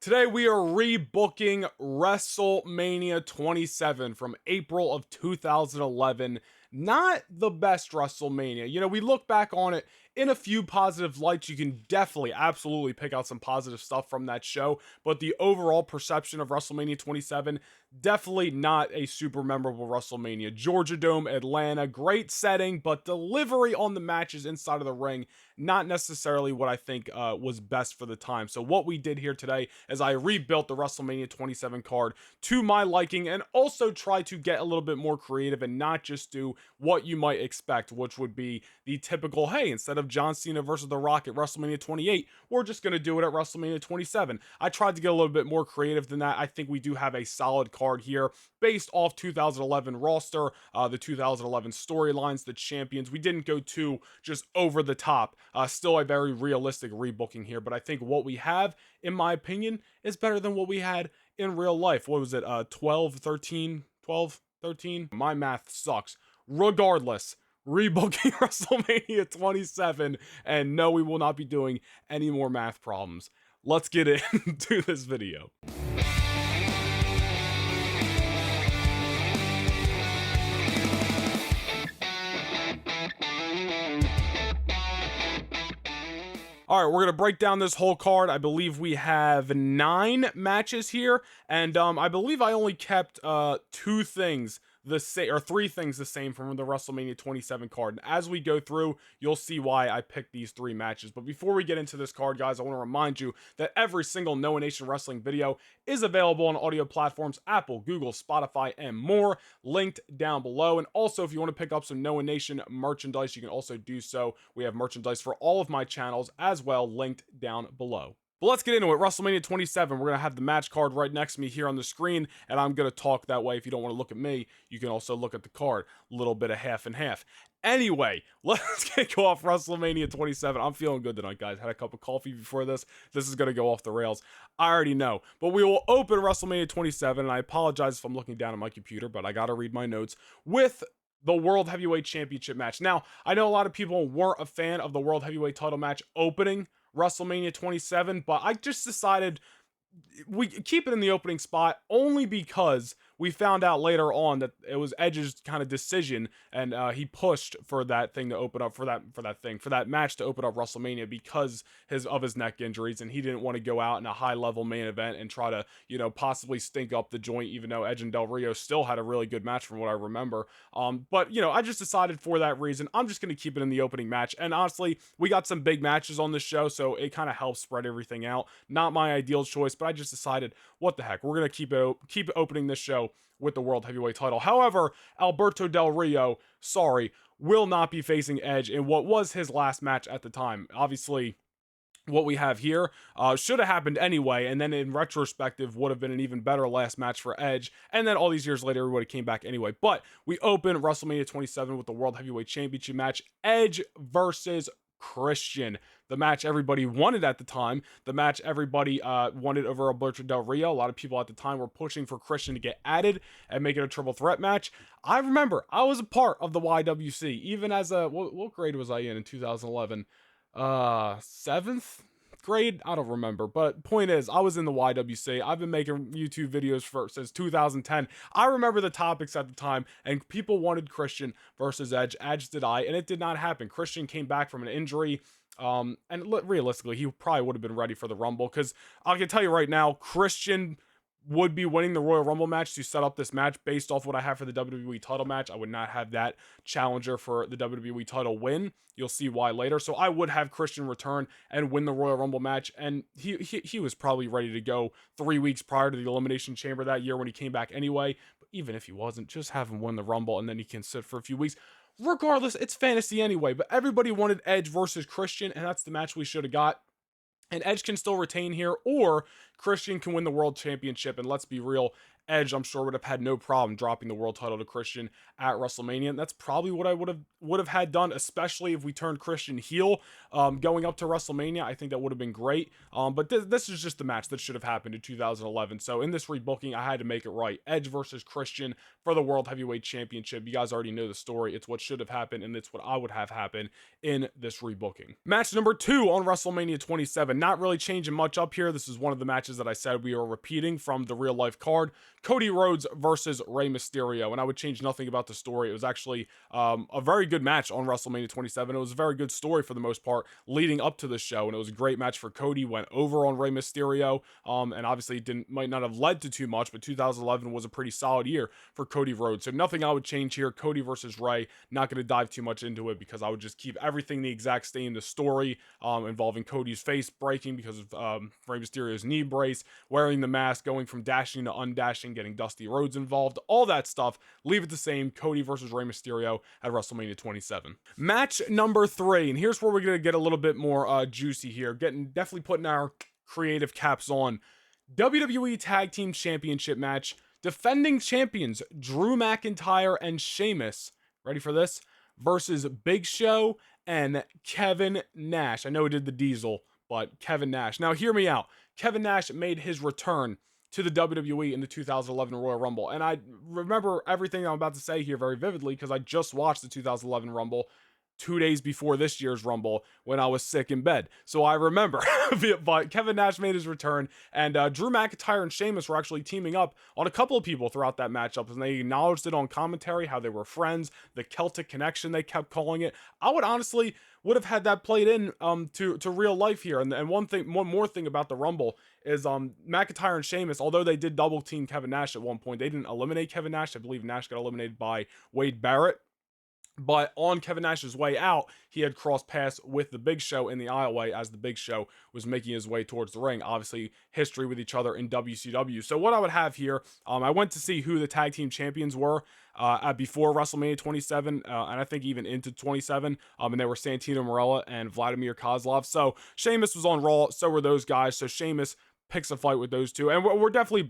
Today we are rebooking WrestleMania 27 from April of 2011. Not the best WrestleMania. We look back on it in a few positive lights. You can definitely, absolutely pick out some positive stuff from that show, but the overall perception of WrestleMania 27, definitely not a super memorable WrestleMania. Georgia Dome, Atlanta, great setting, but delivery on the matches inside of the ring, not necessarily what I think was best for the time. So what we did here today is I rebuilt the WrestleMania 27 card to my liking and also try to get a little bit more creative and not just do what you might expect, which would be the typical, hey, instead of John Cena versus The Rock at WrestleMania 28, we're just going to do it at WrestleMania 27. I tried to get a little bit more creative than that. I think we do have a solid card here based off 2011 roster, the 2011 storylines, the champions. We didn't go too just over the top. Still a very realistic rebooking here, but I think what we have, in my opinion, is better than what we had in real life. What was it? 12, 13, 12, 13? My math sucks. Regardless, rebooking WrestleMania 27, and no, we will not be doing any more math problems. Let's get into this video. All right, we're going to break down this whole card. I believe we have 9 matches here, and I believe I only kept 2 things the same, or 3 things the same from the WrestleMania 27 card. And as we go through, you'll see why I picked these 3 matches. But before we get into this card, guys, I want to remind you that every single Noah Nation Wrestling video is available on audio platforms Apple, Google, Spotify, and more, linked down below. And also, if you want to pick up some Noah Nation merchandise, you can also do so. We have merchandise for all of my channels as well, linked down below. But let's get into it. WrestleMania 27, we're going to have the match card right next to me here on the screen, and I'm going to talk that way. If you don't want to look at me, you can also look at the card. A little bit of half and half. Anyway, let's kick off WrestleMania 27. I'm feeling good tonight, guys. Had a cup of coffee before this. This is going to go off the rails. I already know. But we will open WrestleMania 27, and I apologize if I'm looking down at my computer, but I got to read my notes, with the World Heavyweight Championship match. Now, I know a lot of people weren't a fan of the World Heavyweight title match opening WrestleMania 27, but I just decided we keep it in the opening spot only because we found out later on that it was Edge's kind of decision, and he pushed for that thing to open up, for that match to open up WrestleMania because of his neck injuries, and he didn't want to go out in a high level main event and try to possibly stink up the joint, even though Edge and Del Rio still had a really good match from what I remember. But I just decided for that reason I'm just going to keep it in the opening match. And honestly, we got some big matches on this show, so it kind of helps spread everything out. Not my ideal choice, but I just decided, what the heck, we're going to keep opening this show with the World Heavyweight title. However, Alberto Del Rio, will not be facing Edge in what was his last match at the time. Obviously, what we have here should have happened anyway, and then in retrospective would have been an even better last match for Edge, and then all these years later everybody came back anyway. But we open WrestleMania 27 with the World Heavyweight Championship match, Edge versus Christian. The match everybody wanted at the time, the match everybody wanted over Alberto Del Rio. A lot of people at the time were pushing for Christian to get added and make it a triple threat match. I remember I was a part of the YWC, even as what grade was I in 2011? 7th grade? I don't remember, but point is, I was in the YWC. I've been making YouTube videos since 2010. I remember the topics at the time, and people wanted Christian versus Edge, as did I, and it did not happen. Christian came back from an injury, and realistically, he probably would have been ready for the Rumble, because I can tell you right now, Christian would be winning the Royal Rumble match to set up this match based off what I have for the WWE title match. I would not have that challenger for the WWE title win. You'll see why later. So I would have Christian return and win the Royal Rumble match, and he was probably ready to go 3 weeks prior to the Elimination Chamber that year when he came back anyway. But even if he wasn't, just have him win the Rumble and then he can sit for a few weeks. Regardless, it's fantasy anyway, but everybody wanted Edge versus Christian, and that's the match we should have got. And Edge can still retain here, or Christian can win the World Championship. And let's be real, Edge, I'm sure, would have had no problem dropping the world title to Christian at WrestleMania. And that's probably what I would have would have had done, especially if we turned Christian heel going up to WrestleMania. I think that would have been great. But this is just the match that should have happened in 2011. So in this rebooking, I had to make it right. Edge versus Christian for the World Heavyweight Championship. You guys already know the story. It's what should have happened, and it's what I would have happen in this rebooking. Match number 2 on WrestleMania 27. Not really changing much up here. This is one of the matches that I said we are repeating from the real life card. Cody Rhodes versus Rey Mysterio, and I would change nothing about the story. It was actually a very good match on WrestleMania 27. It was a very good story for the most part leading up to the show, and it was a great match for Cody. Went over on Rey Mysterio, and obviously might not have led to too much, but 2011 was a pretty solid year for Cody Rhodes. So nothing I would change here. Cody versus Rey. Not going to dive too much into it because I would just keep everything the exact same. The story involving Cody's face breaking because of Rey Mysterio's knee brace, wearing the mask, going from dashing to undashing, getting Dusty Rhodes involved, all that stuff. Leave it the same. Cody versus Rey Mysterio at WrestleMania 27. Match number 3, and here's where we're going to get a little bit more juicy here. Definitely putting our creative caps on. WWE Tag Team Championship match. Defending champions Drew McIntyre and Sheamus, ready for this, versus Big Show and Kevin Nash. I know he did the Diesel, but Kevin Nash. Now hear me out. Kevin Nash made his return to the WWE in the 2011 Royal Rumble, and I remember everything I'm about to say here very vividly because I just watched the 2011 Rumble 2 days before this year's Rumble when I was sick in bed. So I remember. But Kevin Nash made his return, and Drew McIntyre and Sheamus were actually teaming up on a couple of people throughout that matchup, and they acknowledged it on commentary, how they were friends, the Celtic connection they kept calling it. I would have had that played in to real life here. And one more thing about the Rumble is McIntyre and Sheamus, although they did double team Kevin Nash at one point, they didn't eliminate Kevin Nash. I believe Nash got eliminated by Wade Barrett. But on Kevin Nash's way out, he had crossed paths with the Big Show in the aisleway as the Big Show was making his way towards the ring. Obviously, history with each other in WCW. So what I would have here, I went to see who the tag team champions were before WrestleMania 27, and I think even into 27. And they were Santino Marella and Vladimir Kozlov. So Sheamus was on Raw, so were those guys. So Sheamus picks a fight with those two, and we're definitely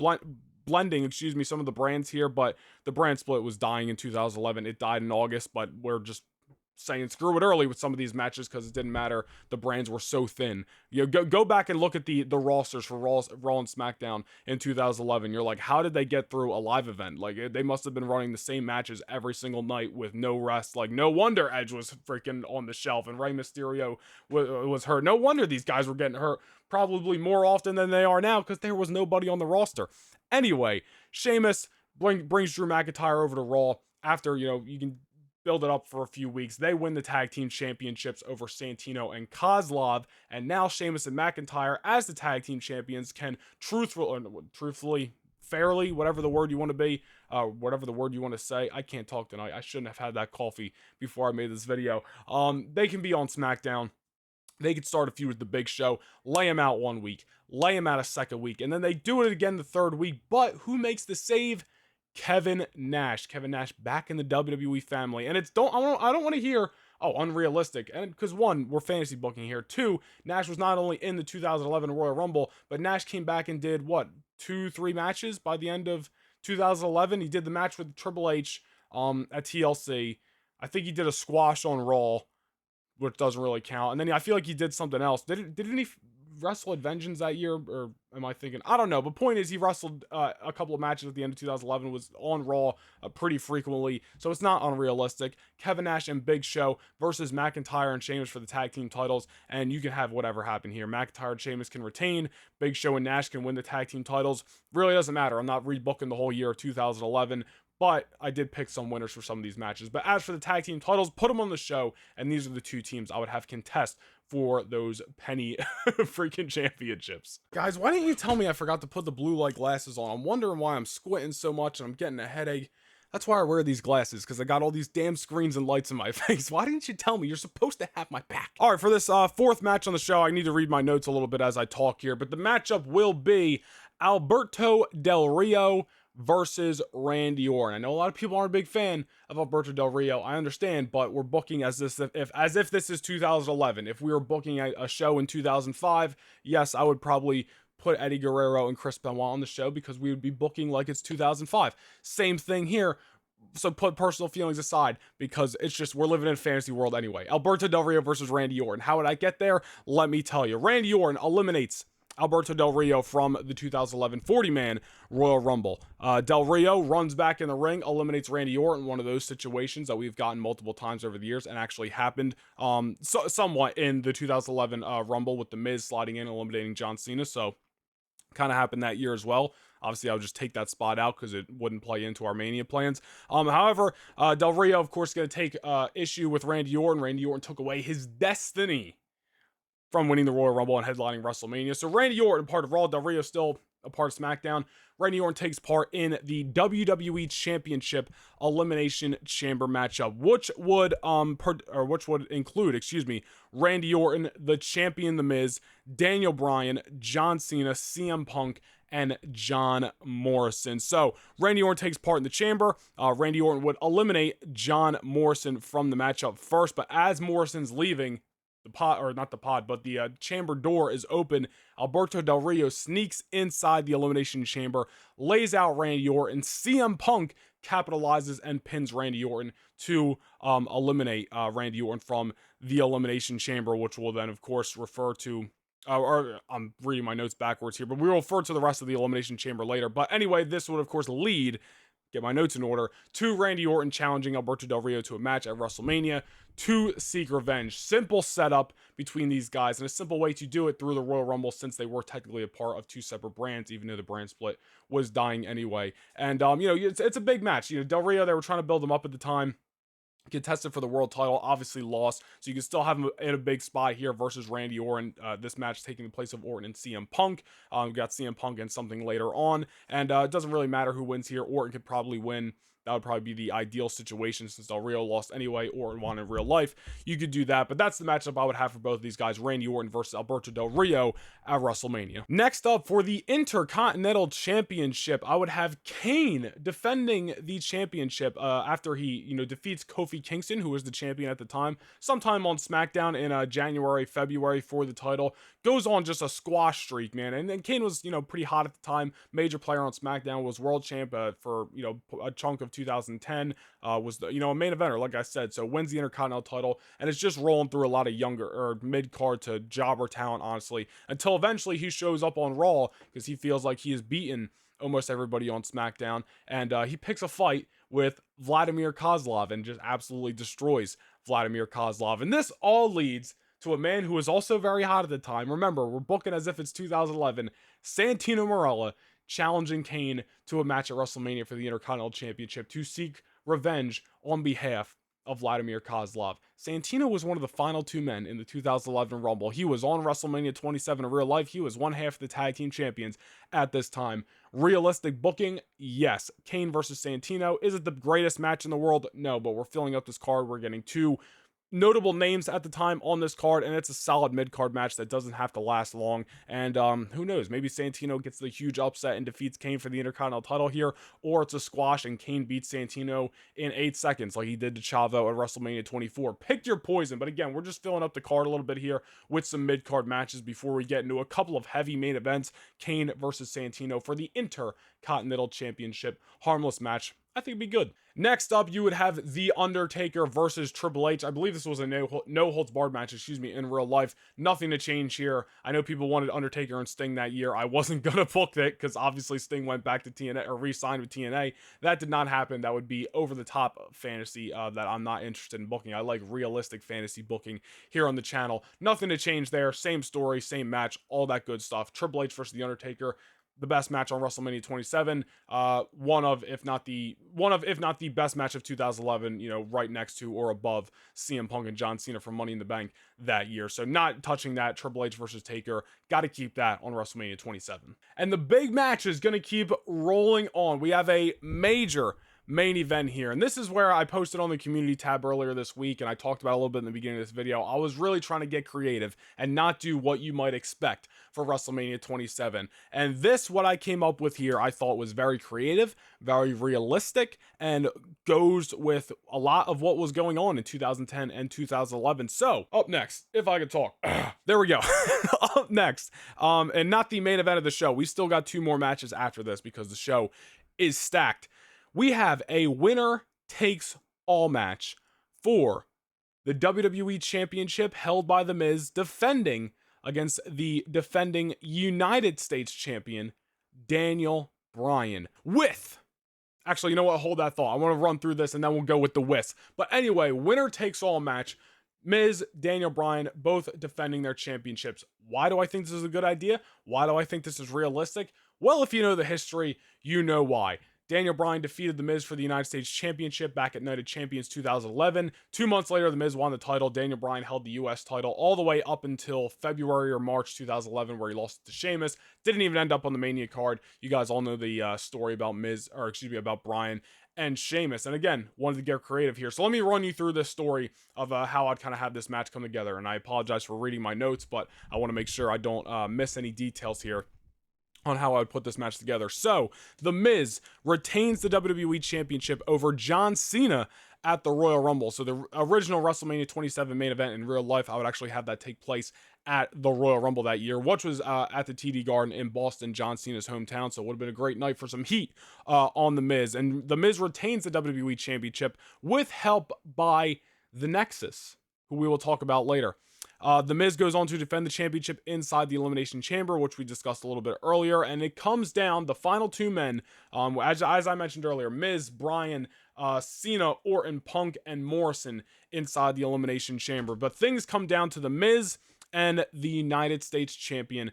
blending, some of the brands here, but the brand split was dying in 2011. It died in August, but we're just saying screw it early with some of these matches because it didn't matter. The brands were so thin. You know, go back and look at the rosters for Raw and SmackDown in 2011. You're like, how did they get through a live event? Like, they must have been running the same matches every single night with no rest. Like, no wonder Edge was freaking on the shelf and Rey Mysterio was hurt. No wonder these guys were getting hurt probably more often than they are now because there was nobody on the roster. Anyway, Sheamus brings Drew McIntyre over to Raw after, you can build it up for a few weeks. They win the tag team championships over Santino and Kozlov, and now Sheamus and McIntyre, as the tag team champions, can truthfully, fairly, whatever the word you want to be, whatever the word you want to say. I can't talk tonight. I shouldn't have had that coffee before I made this video. They can be on SmackDown. They could start a feud with the Big Show, lay him out 1 week, lay him out a second week, and then they do it again the third week. But who makes the save? Kevin Nash. Kevin Nash back in the WWE family. And I don't want to hear, unrealistic. And because 1, we're fantasy booking here. 2, Nash was not only in the 2011 Royal Rumble, but Nash came back and did 2-3 matches by the end of 2011. He did the match with Triple H at TLC. I think he did a squash on Raw, which doesn't really count. And then I feel like he did something else. Didn't he wrestle at Vengeance that year? Or am I thinking? I don't know. But point is, he wrestled a couple of matches at the end of 2011, was on Raw pretty frequently. So it's not unrealistic. Kevin Nash and Big Show versus McIntyre and Sheamus for the tag team titles. And you can have whatever happen here. McIntyre and Sheamus can retain. Big Show and Nash can win the tag team titles. Really doesn't matter. I'm not rebooking the whole year of 2011. But I did pick some winners for some of these matches. But as for the tag team titles, put them on the show. And these are the 2 teams I would have contest for those penny freaking championships. Guys, why didn't you tell me I forgot to put the blue light glasses on? I'm wondering why I'm squinting so much and I'm getting a headache. That's why I wear these glasses, because I got all these damn screens and lights in my face. Why didn't you tell me? You're supposed to have my back. All right, for this 4th match on the show, I need to read my notes a little bit as I talk here. But the matchup will be Alberto Del Rio versus Randy Orton. I know a lot of people aren't a big fan of Alberto Del Rio. I understand, but we're booking as if this is 2011. If we were booking a show in 2005, yes, I would probably put Eddie Guerrero and Chris Benoit on the show because we would be booking like it's 2005. Same thing here. So put personal feelings aside, because it's just, we're living in a fantasy world anyway. Alberto Del Rio versus Randy Orton. How would I get there? Let me tell you. Randy Orton eliminates Alberto Del Rio from the 2011 40-man Royal Rumble. Del Rio runs back in the ring, eliminates Randy Orton, one of those situations that we've gotten multiple times over the years and actually happened somewhat in the 2011 Rumble, with The Miz sliding in and eliminating John Cena. So kind of happened that year as well. Obviously, I'll just take that spot out because it wouldn't play into our Mania plans. However, Del Rio, of course, going to take issue with Randy Orton. Randy Orton took away his destiny from winning the Royal Rumble and headlining WrestleMania. So Randy Orton, part of Raw, Del Rio still a part of SmackDown. Randy Orton takes part in the WWE Championship Elimination Chamber matchup, which would include, Randy Orton, the champion, The Miz, Daniel Bryan, John Cena, CM Punk, and John Morrison. So Randy Orton takes part in the chamber. Randy Orton would eliminate John Morrison from the matchup first, but as Morrison's leaving, the chamber door is open. Alberto Del Rio sneaks inside the elimination chamber, lays out Randy Orton. CM Punk capitalizes and pins Randy Orton to eliminate Randy Orton from the elimination chamber, which will then, of course, refer to or I'm reading my notes backwards here, but we will refer to the rest of the elimination chamber later. But anyway, this would, of course, lead, get my notes in order, to Randy Orton challenging Alberto Del Rio to a match at WrestleMania to seek revenge. Simple setup between these guys, and a simple way to do it through the Royal Rumble, since they were technically a part of two separate brands, even though the brand split was dying anyway. And it's a big match. Del Rio, they were trying to build him up at the time, contested for the world title, obviously lost, so you can still have him in a big spot here versus Randy Orton. This match taking the place of Orton and CM Punk. We got CM Punk and something later on, and it doesn't really matter who wins here. Orton could probably win. That would probably be the ideal situation, since Del Rio lost anyway. Orton won in real life. You could do that, but that's the matchup I would have for both of these guys: Randy Orton versus Alberto Del Rio at WrestleMania. Next up, for the Intercontinental Championship, I would have Kane defending the championship after he, defeats Kofi Kingston, who was the champion at the time, sometime on SmackDown in January, February for the title. Goes on just a squash streak, man. And then Kane was, pretty hot at the time. Major player on SmackDown, was world champ for, a chunk of 2010, was the, a main eventer, like I said. So wins the Intercontinental title, and it's just rolling through a lot of younger or mid-card to jobber talent, honestly, until eventually he shows up on Raw because he feels like he has beaten almost everybody on SmackDown, and he picks a fight with Vladimir Kozlov and just absolutely destroys Vladimir Kozlov. And this all leads to a man who was also very hot at the time. Remember, we're booking as if it's 2011. Santino Marella challenging Kane to a match at WrestleMania for the Intercontinental Championship to seek revenge on behalf of Vladimir Kozlov. Santino was one of the final two men in the 2011 Rumble. He was on WrestleMania 27 in real life. He was one half of the tag team champions at this time. Realistic booking? Yes. Kane versus Santino. Is it the greatest match in the world? No, but we're filling up this card. We're getting two notable names at the time on this card, and it's a solid mid-card match that doesn't have to last long. And who knows, maybe Santino gets the huge upset and defeats Kane for the Intercontinental title here, or it's a squash and Kane beats Santino in 8 seconds like he did to Chavo at WrestleMania 24. Pick your poison, but again, we're just filling up the card a little bit here with some mid-card matches before we get into a couple of heavy main events. Kane versus Santino for the Intercontinental Championship. Harmless match. I think it'd be good. Next up, you would have The Undertaker versus Triple H. I believe this was a no holds barred match, in real life. Nothing to change here. I know people wanted Undertaker and Sting that year. I wasn't going to book it because obviously Sting went back to TNA or re-signed with TNA. That did not happen. That would be over the top fantasy that I'm not interested in booking. I like realistic fantasy booking here on the channel. Nothing to change there. Same story, same match, all that good stuff. Triple H versus The Undertaker. The best match on WrestleMania 27, one of if not the best match of 2011, right next to or above CM Punk and John Cena for Money in the Bank that year. So not touching that. Triple H versus Taker, got to keep that on WrestleMania 27. And the big match is going to keep rolling on. We have a major main event here, and this is where I posted on the community tab earlier this week, and I talked about a little bit in the beginning of this video. I was really trying to get creative and not do what you might expect for WrestleMania 27, and what I came up with here I thought was very creative, very realistic, and goes with a lot of what was going on in 2010 and 2011. So up next, if I could talk, there we go. Up next, and not the main event of the show, we still got 2 more matches after this because the show is stacked. We have a winner takes all match for the WWE Championship held by The Miz, defending against the defending United States Champion, Daniel Bryan. Actually, you know what? Hold that thought. I want to run through this and then we'll go with the with. But anyway, winner takes all match. Miz, Daniel Bryan, both defending their championships. Why do I think this is a good idea? Why do I think this is realistic? Well, if you know the history, you know why. Daniel Bryan defeated The Miz for the United States Championship back at Night of Champions 2011. 2 months later, The Miz won the title. Daniel Bryan held the US title all the way up until February or March 2011, where he lost to Sheamus. Didn't even end up on the Mania card. You guys all know the story about about Bryan and Sheamus. And again, wanted to get creative here. So let me run you through this story of how I'd kind of have this match come together. And I apologize for reading my notes, but I want to make sure I don't miss any details here on how I would put this match together. So, The Miz retains the WWE Championship over John Cena at the Royal Rumble. So the original WrestleMania 27 main event in real life, I would actually have that take place at the Royal Rumble that year, which was at the TD Garden in Boston, John Cena's hometown. So it would have been a great night for some heat on The Miz. And The Miz retains the WWE Championship with help by the Nexus, who we will talk about later. The Miz goes on to defend the championship inside the Elimination Chamber, which we discussed a little bit earlier, and it comes down, the final two men, as I mentioned earlier, Miz, Bryan, Cena, Orton, Punk, and Morrison inside the Elimination Chamber. But things come down to The Miz and the United States Champion,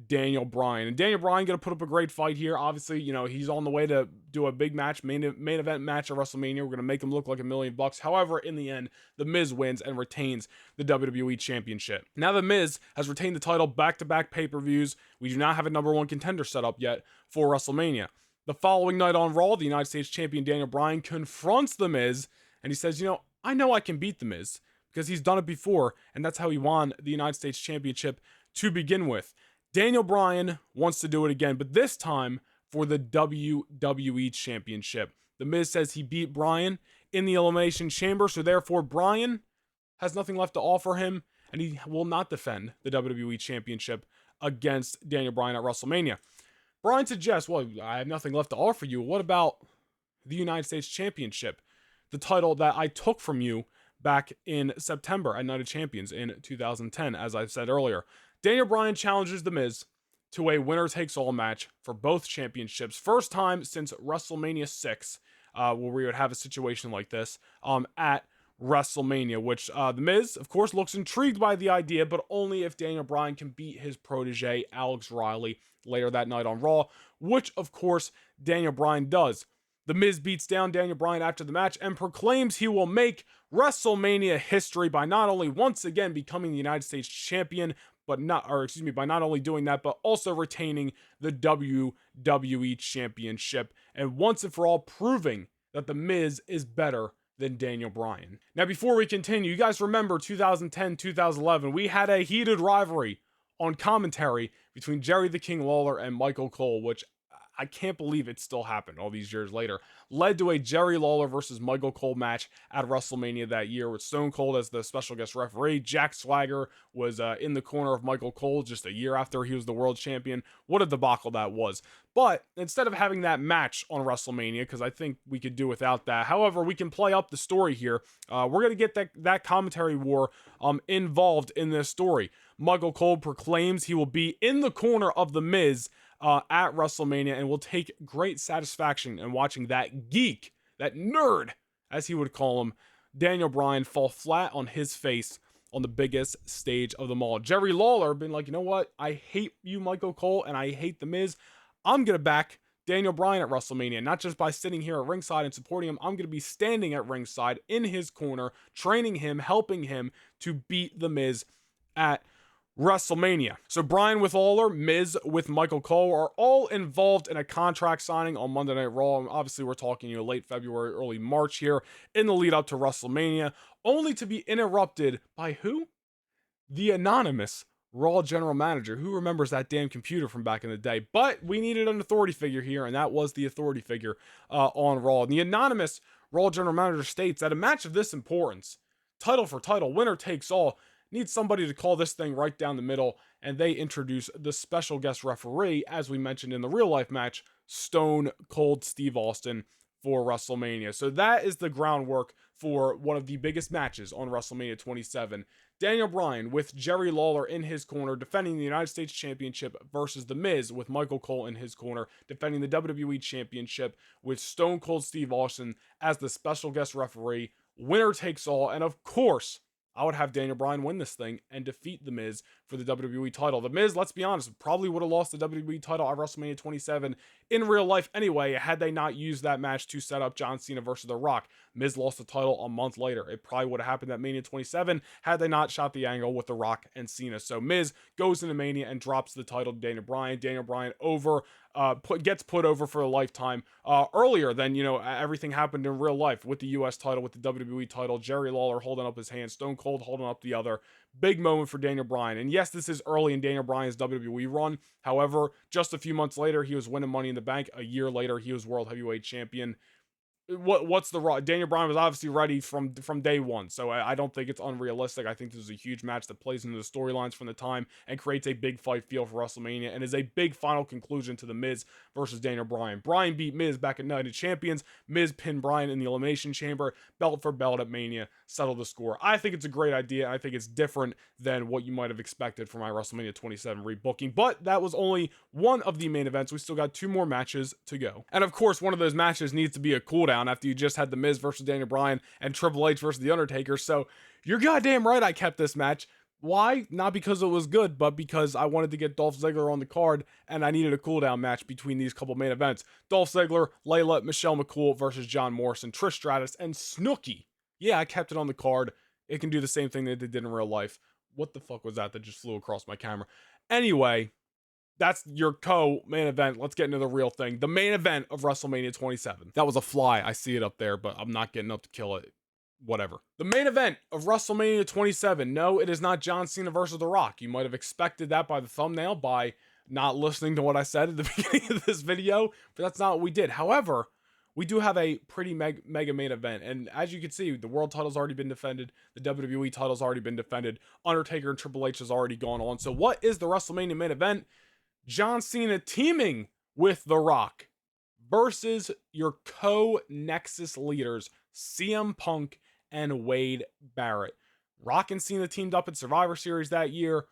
Daniel Bryan. And Daniel Bryan going to put up a great fight here. Obviously, you know, he's on the way to do a big match, main event match at WrestleMania. We're going to make him look like $1 million. However, in the end, The Miz wins and retains the WWE Championship. Now The Miz has retained the title back-to-back pay-per-views. We do not have a number one contender set up yet for WrestleMania. The following night on Raw, the United States Champion Daniel Bryan confronts The Miz, and he says, you know I can beat The Miz because he's done it before, and that's how he won the United States Championship to begin with. Daniel Bryan wants to do it again, but this time for the WWE Championship. The Miz says he beat Bryan in the Elimination Chamber, so therefore Bryan has nothing left to offer him, and he will not defend the WWE Championship against Daniel Bryan at WrestleMania. Bryan suggests, well, I have nothing left to offer you. What about the United States Championship? The title that I took from you back in September at Night of Champions in 2010, as I said earlier. Daniel Bryan challenges The Miz to a winner-takes-all match for both championships. First time since WrestleMania 6, where we would have a situation like this at WrestleMania, which The Miz, of course, looks intrigued by the idea, but only if Daniel Bryan can beat his protege, Alex Riley, later that night on Raw, which, of course, Daniel Bryan does. The Miz beats down Daniel Bryan after the match and proclaims he will make WrestleMania history by not only once again becoming the United States Champion, by not only doing that, but also retaining the WWE Championship, and once and for all proving that The Miz is better than Daniel Bryan. Now, before we continue, you guys remember 2010, 2011, we had a heated rivalry on commentary between Jerry the King Lawler and Michael Cole, which I can't believe it still happened all these years later, led to a Jerry Lawler versus Michael Cole match at WrestleMania that year with Stone Cold as the special guest referee. Jack Swagger was in the corner of Michael Cole just a year after he was the world champion. What a debacle that was. But instead of having that match on WrestleMania, because I think we could do without that, however, we can play up the story here. We're going to get that commentary war involved in this story. Michael Cole proclaims he will be in the corner of The Miz at WrestleMania, and will take great satisfaction in watching that geek, that nerd, as he would call him, Daniel Bryan, fall flat on his face on the biggest stage of them all. Jerry Lawler been like, you know what? I hate you, Michael Cole, and I hate The Miz. I'm going to back Daniel Bryan at WrestleMania, not just by sitting here at ringside and supporting him. I'm going to be standing at ringside in his corner, training him, helping him to beat The Miz at WrestleMania. So Bryan with Lawler, Miz with Michael Cole are all involved in a contract signing on Monday Night Raw. And obviously, we're talking late February, early March here in the lead up to WrestleMania, only to be interrupted by who? The anonymous Raw general manager. Who remembers that damn computer from back in the day? But we needed an authority figure here, and that was the authority figure on Raw. And the anonymous Raw general manager states that a match of this importance, title for title, winner takes all, needs somebody to call this thing right down the middle, and they introduce the special guest referee, as we mentioned in the real life match, Stone Cold Steve Austin, for WrestleMania. So that is the groundwork for one of the biggest matches on WrestleMania 27. Daniel Bryan with Jerry Lawler in his corner defending the United States Championship versus The Miz with Michael Cole in his corner defending the WWE Championship with Stone Cold Steve Austin as the special guest referee. Winner takes all, and of course, I would have Daniel Bryan win this thing and defeat The Miz for the WWE title. The Miz, let's be honest, probably would have lost the WWE title at WrestleMania 27 in real life anyway, had they not used that match to set up John Cena versus The Rock. Miz lost the title a month later. It probably would have happened at Mania 27 had they not shot the angle with The Rock and Cena. So Miz goes into Mania and drops the title to Daniel Bryan. Daniel Bryan gets put over for a lifetime earlier than, everything happened in real life with the US title, with the WWE title, Jerry Lawler holding up his hand, Stone Cold holding up the other. Big moment for Daniel Bryan. And yes, this is early in Daniel Bryan's WWE run. However, just a few months later, he was winning Money in the Bank. A year later, he was World Heavyweight Champion. What's the raw? Daniel Bryan was obviously ready from day one, so I don't think it's unrealistic. I think this is a huge match that plays into the storylines from the time and creates a big fight feel for WrestleMania and is a big final conclusion to the Miz versus Daniel Bryan. Bryan beat Miz back at Night of Champions. Miz pinned Bryan in the Elimination Chamber, belt for belt at Mania, settle the score. I think it's a great idea. I think it's different than what you might have expected for my WrestleMania 27 rebooking, but that was only one of the main events. We still got 2 more matches to go, and of course, one of those matches needs to be a cooldown after you just had The Miz versus Daniel Bryan and Triple H versus The Undertaker. So you're goddamn right I kept this match. Why? Not because it was good, but because I wanted to get Dolph Ziggler on the card and I needed a cooldown match between these couple main events. Dolph Ziggler, Layla, Michelle McCool versus John Morrison, Trish Stratus, and Snooki. Yeah, I kept it on the card. It can do the same thing that they did in real life. What the fuck was that just flew across my camera? Anyway, that's your co-main event. Let's get into the real thing. The main event of WrestleMania 27. That was a fly. I see it up there, but I'm not getting up to kill it. Whatever. The main event of WrestleMania 27. No, it is not John Cena versus The Rock. You might have expected that by the thumbnail, by not listening to what I said at the beginning of this video, but that's not what we did. However, we do have a pretty mega main event, and as you can see, the world title's already been defended, the WWE title's already been defended, Undertaker and Triple H has already gone on. So what is the WrestleMania main event? John Cena teaming with The Rock versus your co-Nexus leaders, CM Punk and Wade Barrett. Rock and Cena teamed up in Survivor Series that year.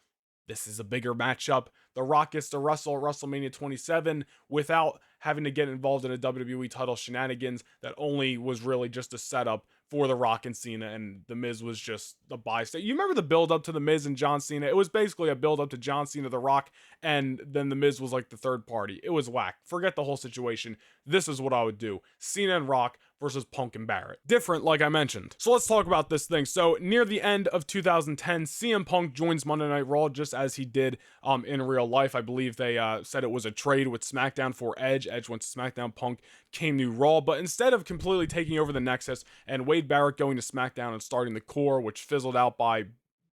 This is a bigger matchup. The Rock gets to wrestle at WrestleMania 27 without having to get involved in a WWE title shenanigans that only was really just a setup for The Rock and Cena, and The Miz was just the bystander. You remember the build up to The Miz and John Cena? It was basically a build up to John Cena, The Rock, and then The Miz was like the third party. It was whack. Forget the whole situation. This is what I would do. Cena and Rock versus Punk and Barrett. Different, like I mentioned. So let's talk about this thing. So near the end of 2010, CM Punk joins Monday Night Raw just as he did in real life. I believe they said it was a trade with SmackDown for Edge. Edge went to SmackDown, Punk came to Raw. But instead of completely taking over the Nexus and Wade Barrett going to SmackDown and starting the core, which fizzled out by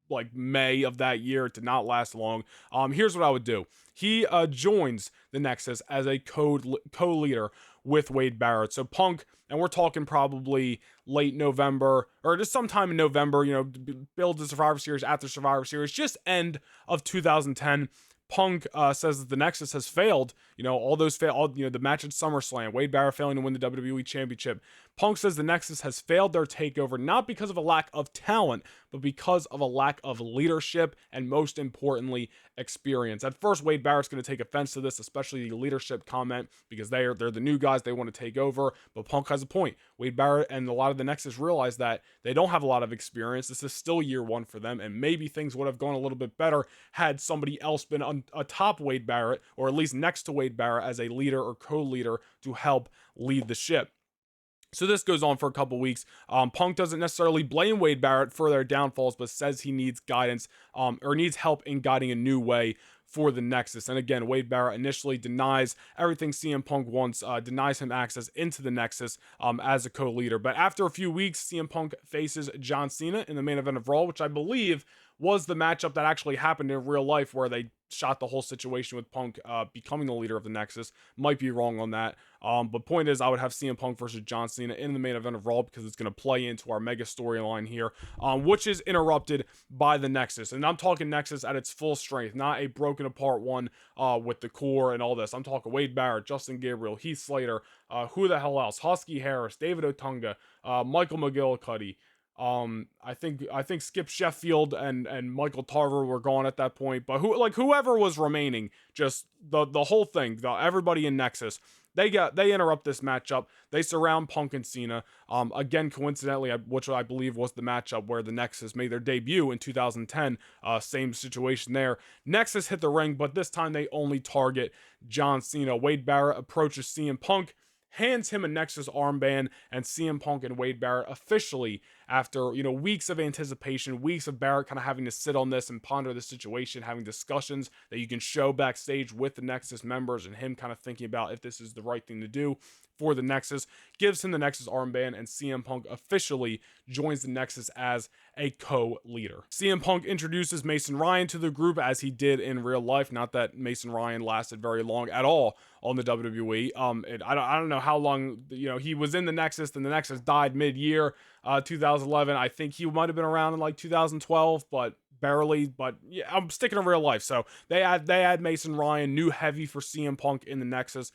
like May of that year, it did not last long. Here's what I would do. He joins the Nexus as a co-leader with Wade Barrett. So Punk, and we're talking probably late November or just sometime in November, build the Survivor Series after Survivor Series, just end of 2010. Punk says that the Nexus has failed. All those the match at SummerSlam, Wade Barrett failing to win the WWE Championship. Punk says the Nexus has failed their takeover, not because of a lack of talent, but because of a lack of leadership and, most importantly, experience. At first, Wade Barrett's going to take offense to this, especially the leadership comment, because they're the new guys, they want to take over. But Punk has a point. Wade Barrett and a lot of the Nexus realize that they don't have a lot of experience. This is still year one for them, and maybe things would have gone a little bit better had somebody else been atop Wade Barrett, or at least next to Wade Barrett as a leader or co-leader to help lead the ship. So this goes on for a couple weeks. Punk doesn't necessarily blame Wade Barrett for their downfalls, but says he needs guidance or needs help in guiding a new way for the Nexus. And again, Wade Barrett initially denies everything CM Punk wants, denies him access into the Nexus as a co-leader. But after a few weeks, CM Punk faces John Cena in the main event of Raw, which I believe was the matchup that actually happened in real life, where they shot the whole situation with Punk becoming the leader of the Nexus. Might be wrong on that. But point is, I would have CM Punk versus John Cena in the main event of Raw because it's going to play into our mega storyline here, which is interrupted by the Nexus. And I'm talking Nexus at its full strength, not a broken apart one with the core and all this. I'm talking Wade Barrett, Justin Gabriel, Heath Slater, who the hell else? Husky Harris, David Otunga, Michael McGillicuddy. I think Skip Sheffield and Michael Tarver were gone at that point, but whoever was remaining, just the whole thing, everybody in Nexus, they interrupt this matchup. They surround Punk and Cena. Again, coincidentally, which I believe was the matchup where the Nexus made their debut in 2010. Same situation there. Nexus hit the ring, but this time they only target John Cena. Wade Barrett approaches CM Punk, hands him a Nexus armband, and CM Punk and Wade Barrett officially, after weeks of anticipation, weeks of Barrett kind of having to sit on this and ponder the situation, having discussions that you can show backstage with the Nexus members, and him kind of thinking about if this is the right thing to do for the Nexus, gives him the Nexus armband, and CM Punk officially joins the Nexus as a co-leader. CM Punk introduces Mason Ryan to the group as he did in real life. Not that Mason Ryan lasted very long at all on the WWE. I don't know how long he was in the Nexus, and the Nexus died mid-year 2011. I think he might have been around in like 2012, but barely. But yeah, I'm sticking to real life. So they had Mason Ryan, new heavy for CM Punk in the Nexus,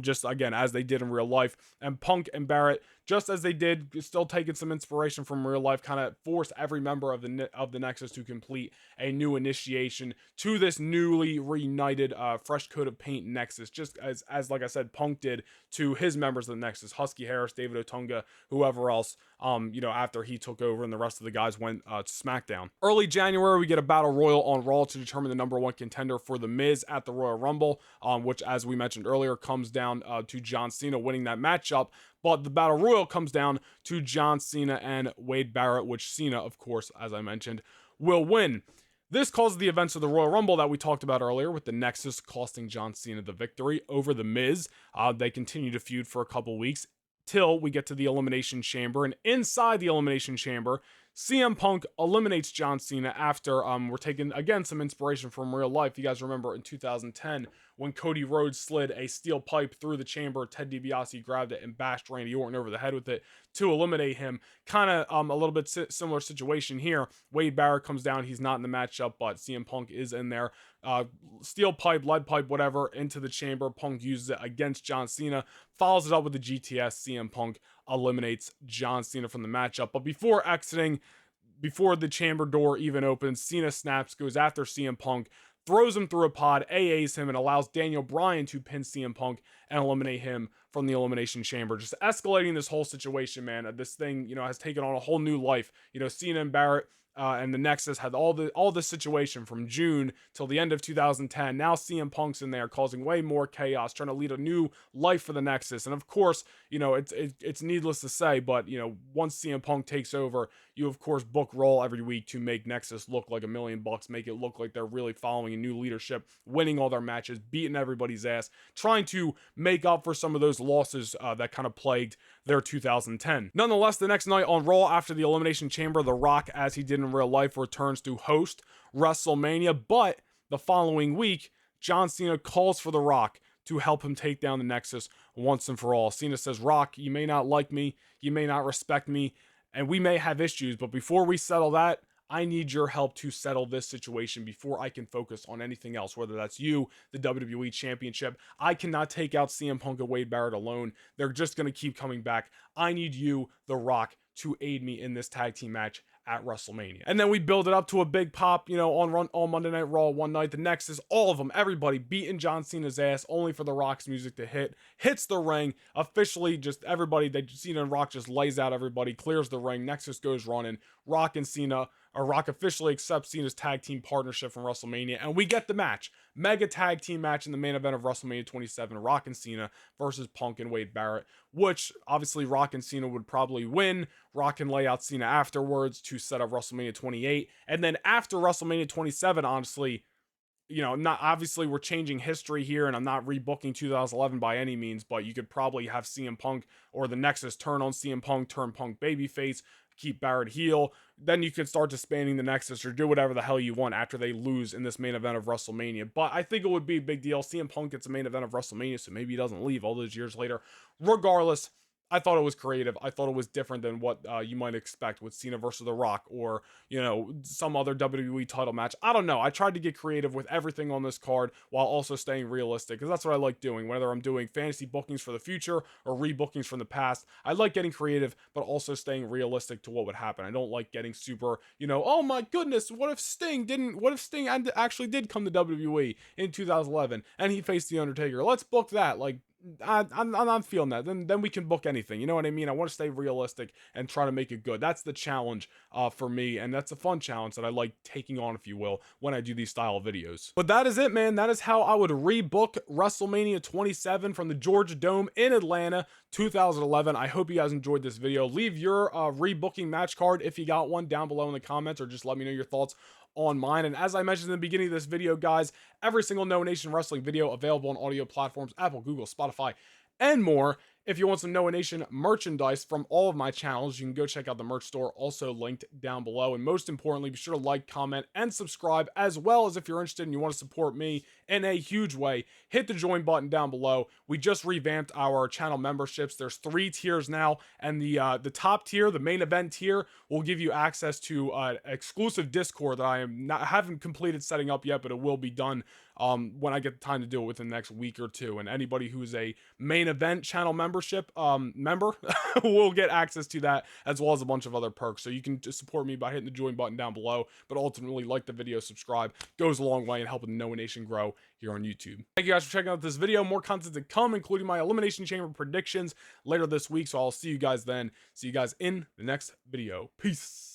just again as they did in real life. And Punk and Barrett, just as they did, still taking some inspiration from real life, kind of forced every member of the Nexus to complete a new initiation to this newly reunited fresh coat of paint Nexus, just as like I said, Punk did to his members of the Nexus, Husky Harris, David Otunga, whoever else, after he took over and the rest of the guys went to SmackDown. Early January, we get a battle royal on Raw to determine the number one contender for The Miz at the Royal Rumble, which, as we mentioned earlier, comes down to John Cena winning that matchup. But the Battle Royal comes down to John Cena and Wade Barrett, which Cena, of course, as I mentioned, will win. This causes the events of the Royal Rumble that we talked about earlier, with the Nexus costing John Cena the victory over The Miz. They continue to feud for a couple weeks till we get to the Elimination Chamber. And inside the Elimination Chamber, CM Punk eliminates John Cena after we're taking, again, some inspiration from real life. You guys remember in 2010 when Cody Rhodes slid a steel pipe through the chamber, Ted DiBiase grabbed it and bashed Randy Orton over the head with it to eliminate him. Kind of a little bit similar situation here. Wade Barrett comes down. He's not in the matchup, but CM Punk is in there. Steel pipe, lead pipe, whatever, into the chamber. Punk uses it against John Cena, follows it up with the GTS. CM Punk eliminates John Cena from the matchup. But before exiting, before the chamber door even opens, Cena snaps, goes after CM Punk, throws him through a pod, AAs him, and allows Daniel Bryan to pin CM Punk and eliminate him from the Elimination Chamber. Just escalating this whole situation, man. This thing, has taken on a whole new life. Cena and Barrett and the Nexus had all this situation from June till the end of 2010. Now CM Punk's in there causing way more chaos, trying to lead a new life for the Nexus. And of course, it's needless to say, but once CM Punk takes over, you of course book Raw every week to make Nexus look like $1 million, make it look like they're really following a new leadership, winning all their matches, beating everybody's ass, trying to make up for some of those losses that kind of plagued their 2010. Nonetheless, the next night on Raw, after the Elimination Chamber, The Rock, as he did in real life, returns to host WrestleMania. But the following week, John Cena calls for The Rock to help him take down the Nexus once and for all. Cena says, "Rock, you may not like me, you may not respect me, and we may have issues, but before we settle that, I need your help to settle this situation before I can focus on anything else, whether that's you, the WWE Championship. I cannot take out CM Punk and Wade Barrett alone. They're just going to keep coming back. I need you, The Rock, to aid me in this tag team match at WrestleMania." And then we build it up to a big pop, on Monday Night Raw one night. The Nexus, all of them, everybody beating John Cena's ass, only for The Rock's music to hits the ring. Officially, just everybody, Cena and Rock just lays out everybody, clears the ring. Nexus goes running. Rock officially accepts Cena's tag team partnership from WrestleMania, and we get the match. Mega tag team match in the main event of WrestleMania 27, Rock and Cena versus Punk and Wade Barrett, which obviously Rock and Cena would probably win. Rock can lay out Cena afterwards to set up WrestleMania 28, and then after WrestleMania 27, honestly, not obviously we're changing history here, and I'm not rebooking 2011 by any means, but you could probably have CM Punk or the Nexus turn on CM Punk, turn Punk babyface, keep Barrett heel. Then you can start disbanding the Nexus or do whatever the hell you want after they lose in this main event of WrestleMania. But I think it would be a big deal. CM Punk gets a main event of WrestleMania, so maybe he doesn't leave all those years later. Regardless, I thought it was creative. I thought it was different than what you might expect with Cena versus The Rock or, you know, some other WWE title match. I don't know. I tried to get creative with everything on this card while also staying realistic, because that's what I like doing. Whether I'm doing fantasy bookings for the future or rebookings from the past, I like getting creative, but also staying realistic to what would happen. I don't like getting super, you know, oh my goodness, what if Sting actually did come to WWE in 2011 and he faced The Undertaker? Let's book that. Like, I'm not feeling that. Then we can book anything. You know what I mean? I want to stay realistic and try to make it good. That's the challenge for me, and that's a fun challenge that I like taking on, if you will, when I do these style of videos. But that is it, man. That is how I would rebook WrestleMania 27 from the Georgia Dome in Atlanta, 2011. I hope you guys enjoyed this video. Leave your rebooking match card if you got one down below in the comments, or just let me know your thoughts on mine. And as I mentioned in the beginning of this video, guys, every single No Nation Wrestling video available on audio platforms, Apple, Google, Spotify, and more. If you want some Noah Nation merchandise from all of my channels, you can go check out the merch store, also linked down below. And most importantly, be sure to like, comment, and subscribe, as well as if you're interested and you want to support me in a huge way, hit the join button down below. We just revamped our channel memberships. There's 3 tiers now, and the top tier, the main event tier, will give you access to exclusive Discord that I haven't completed setting up yet, but it will be done when I get the time to do it within the next week or two. And anybody who's a main event channel member will get access to that, as well as a bunch of other perks. So you can just support me by hitting the join button down below, but ultimately like the video, subscribe, goes a long way in helping the Noah Nation grow here on YouTube. Thank you guys for checking out this video. More content to come, including my Elimination Chamber predictions later this week. So I'll see you guys then. See you guys in the next video. Peace.